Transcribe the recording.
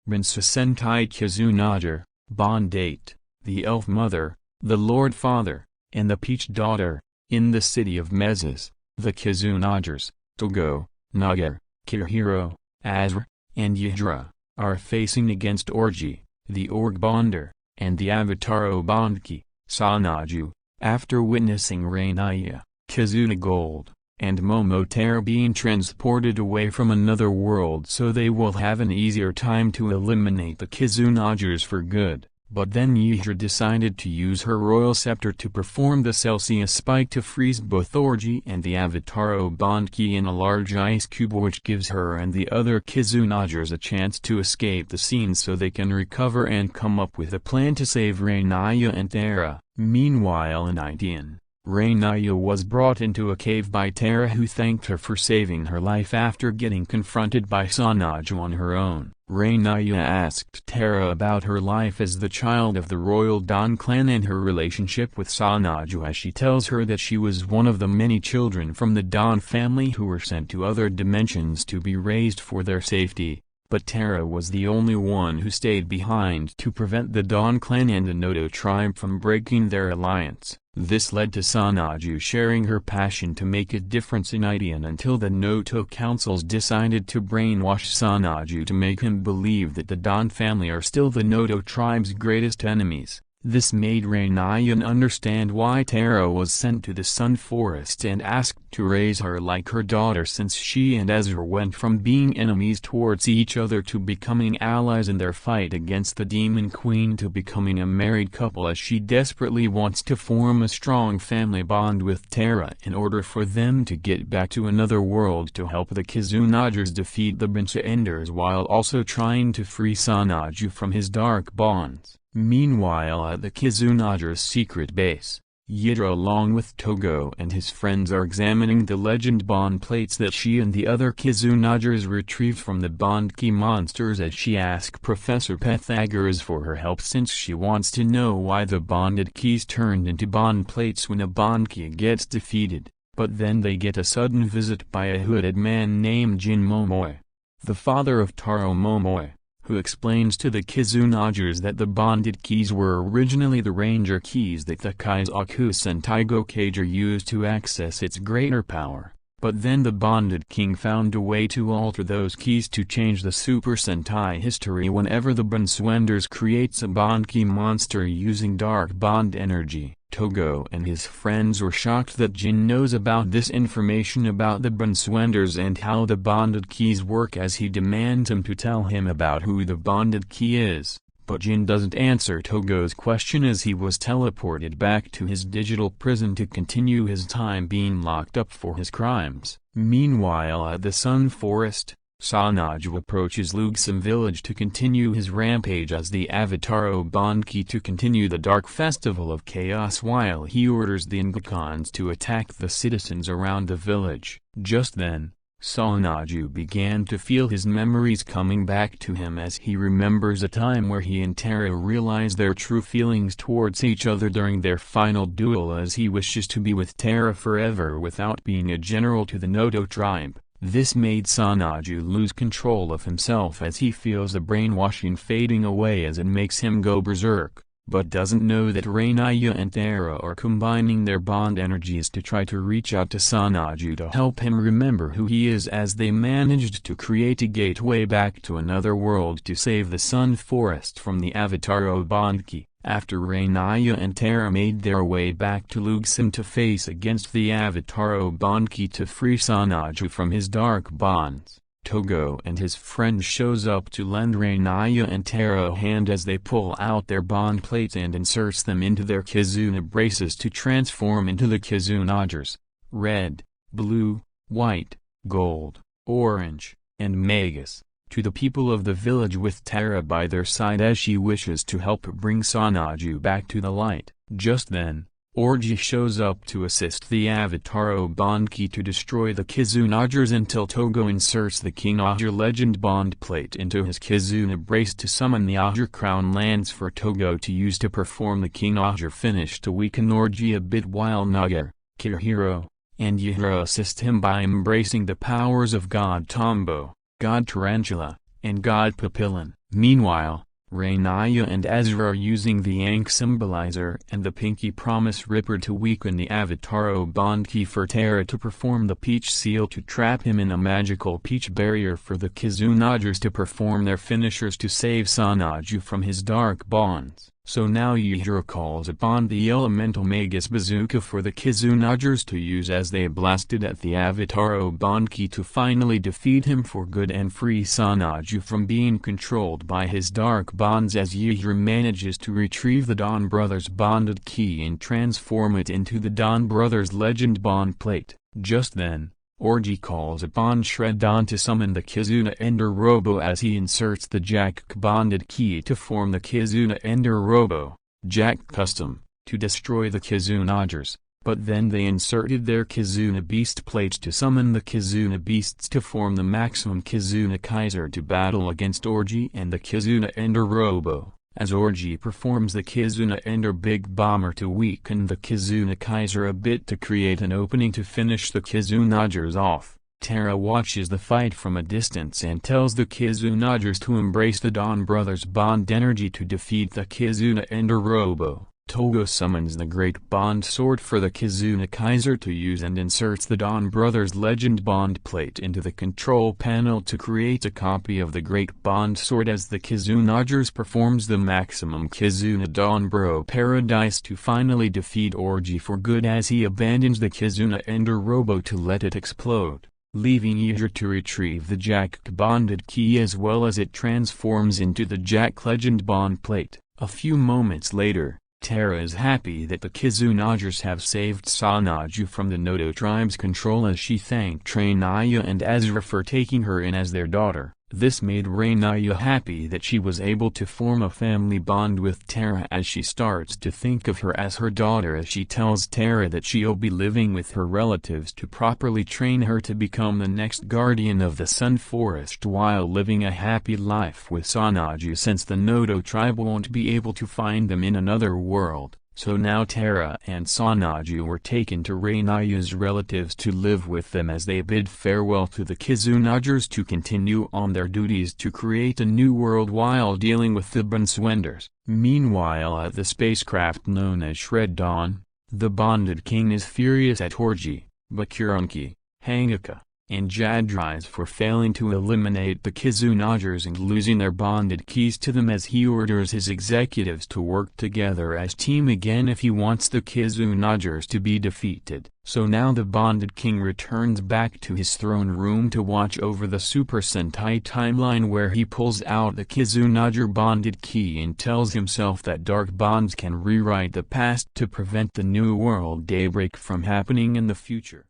Bansou Sentai Kizunager, Bond 8, the Elf Mother, the Lord Father, and the Peach Daughter, in the city of Mezes, the Kizunagers, Togo, Nagar, Kirihiro, Azra, and Yhra, are facing against Orgy, the Org Bonder, and the Avataro Bondki, Sonoju, after witnessing Raniya, Kizuna Gold, and Momotara being transported away from another world so they will have an easier time to eliminate the Kizunagers for good. But then Yhra decided to use her royal scepter to perform the Celsius spike to freeze both Orgy and the Avataro Bondki in a large ice cube, which gives her and the other Kizunagers a chance to escape the scene so they can recover and come up with a plan to save Raniya and Tara. Meanwhile in Ideon, Raniya was brought into a cave by Tara, who thanked her for saving her life after getting confronted by Sonoju on her own. Raniya asked Tara about her life as the child of the royal Don clan and her relationship with Sonoju, as she tells her that she was one of the many children from the Don family who were sent to other dimensions to be raised for their safety, but Tara was the only one who stayed behind to prevent the Don clan and the Noto tribe from breaking their alliance. This led to Sonoju sharing her passion to make a difference in Ideon until the Noto councils decided to brainwash Sonoju to make him believe that the Don family are still the Noto tribe's greatest enemies. This made Raniya understand why Tara was sent to the Sun Forest and asked to raise her like her daughter, since she and Ezra went from being enemies towards each other to becoming allies in their fight against the Demon Queen to becoming a married couple, as she desperately wants to form a strong family bond with Tara in order for them to get back to another world to help the Kizunagers defeat the Bansouenders while also trying to free Sonoju from his dark bonds. Meanwhile at the Kizunagers' secret base, Yhra along with Togo and his friends are examining the legend bond plates that she and the other Kizunagers retrieved from the Bond Key monsters, as she asks Professor Pythagoras for her help since she wants to know why the bonded keys turned into bond plates when a bond key gets defeated. But then they get a sudden visit by a hooded man named Jin Momoi, the father of Taro Momoi, who explains to the Kizunagers that the bonded keys were originally the ranger keys that the Kaizoku Sentai Gokaiger used to access its greater power, but then the bonded king found a way to alter those keys to change the Super Sentai history whenever the Bansouenders creates a bond key monster using dark bond energy. Togo and his friends were shocked that Jin knows about this information about the Bansouenders and how the bonded keys work, as he demands him to tell him about who the bonded key is, but Jin doesn't answer Togo's question as he was teleported back to his digital prison to continue his time being locked up for his crimes. Meanwhile at the Sun Forest, Sonoju approaches Luxem village to continue his rampage as the Avataro Bondki to continue the Dark Festival of Chaos, while he orders the Ngakons to attack the citizens around the village. Just then, Sonoju began to feel his memories coming back to him as he remembers a time where he and Tara realized their true feelings towards each other during their final duel, as he wishes to be with Tara forever without being a general to the Noto tribe. This made Sonoju lose control of himself as he feels the brainwashing fading away as it makes him go berserk, but doesn't know that Raniya and Tara are combining their bond energies to try to reach out to Sonoju to help him remember who he is, as they managed to create a gateway back to another world to save the Sun Forest from the Avataro Bondki. After Raniya and Tara made their way back to Luxem to face against the Avataro Bondki to free Sonoju from his dark bonds, Togo and his friend shows up to lend Raniya and Tara a hand as they pull out their bond plates and inserts them into their Kizuna braces to transform into the Kizunagers: red, blue, white, gold, orange, and magus, to the people of the village, with Tara by their side as she wishes to help bring Sonoju back to the light. Just then, Orgy shows up to assist the Avataro Bondki to destroy the Kizunagers until Togo inserts the Kizunager Legend Bond plate into his Kizuna brace to summon the Ager Crown Lands for Togo to use to perform the Kizunager finish to weaken Orgy a bit, while Nagar, Kirihiro, and Yhra assist him by embracing the powers of God Tombo, God Tarantula, and God Papillon. Meanwhile, Raniya and Ezra are using the Ankh Symbolizer and the Pinky Promise Ripper to weaken the Avataro Bondki for Taro to perform the Peach Seal to trap him in a magical peach barrier for the Kizunagers to perform their finishers to save Sonoju from his dark bonds. So now Yujiro calls upon the Elemental Magus Bazooka for the Kizunagers to use as they blasted at the Avataro Bondki to finally defeat him for good and free Sonoju from being controlled by his dark bonds, as Yujiro manages to retrieve the Donbrothers Bonded Key and transform it into the Donbrothers Legend Bond Plate. Just then, Orji calls upon Shredon to summon the Kizunager Robo as he inserts the Jack Bonded Key to form the Kizunager Robo, Jack Custom, to destroy the Kizunagers, but then they inserted their Kizuna Beast plates to summon the Kizuna Beasts to form the Maximum Kizuna Kaiser to battle against Orji and the Kizunager Robo, as Orji performs the Kizunager Big Bomber to weaken the Kizuna Kaiser a bit to create an opening to finish the Kizunagers off. Taro watches the fight from a distance and tells the Kizunagers to embrace the Donbrothers Bond energy to defeat the Kizunager Robo. Togo summons the Great Bond Sword for the Kizuna Kaiser to use and inserts the Donbrothers Legend Bond Plate into the control panel to create a copy of the Great Bond Sword as the Kizunagers performs the Maximum Kizuna Donbro Paradise to finally defeat Orji for good as he abandons the Kizunager Robo to let it explode, leaving Yujiro to retrieve the Jack Bonded Key as well as it transforms into the Jack Legend Bond Plate. A few moments later, Taro is happy that the Kizunagers have saved Sonoju from the Noto tribe's control as she thanked Raniya and Ezra for taking her in as their daughter. This made Raniya happy that she was able to form a family bond with Taro as she starts to think of her as her daughter, as she tells Taro that she'll be living with her relatives to properly train her to become the next guardian of the Sun Forest while living a happy life with Sonoju, since the Noto tribe won't be able to find them in another world. So now Taro and Sonoju were taken to Raniya's relatives to live with them as they bid farewell to the Kizunagers to continue on their duties to create a new world while dealing with the Bansouenders. Meanwhile, at the spacecraft known as Shredon, the Bonded King is furious at Orji, Bakurunki, Hangaka, and Jadrise for failing to eliminate the Kizunagers and losing their bonded keys to them, as he orders his executives to work together as team again if he wants the Kizunagers to be defeated. So now the Bonded King returns back to his throne room to watch over the Super Sentai timeline, where he pulls out the Kizunager Bonded Key and tells himself that dark bonds can rewrite the past to prevent the New World Daybreak from happening in the future.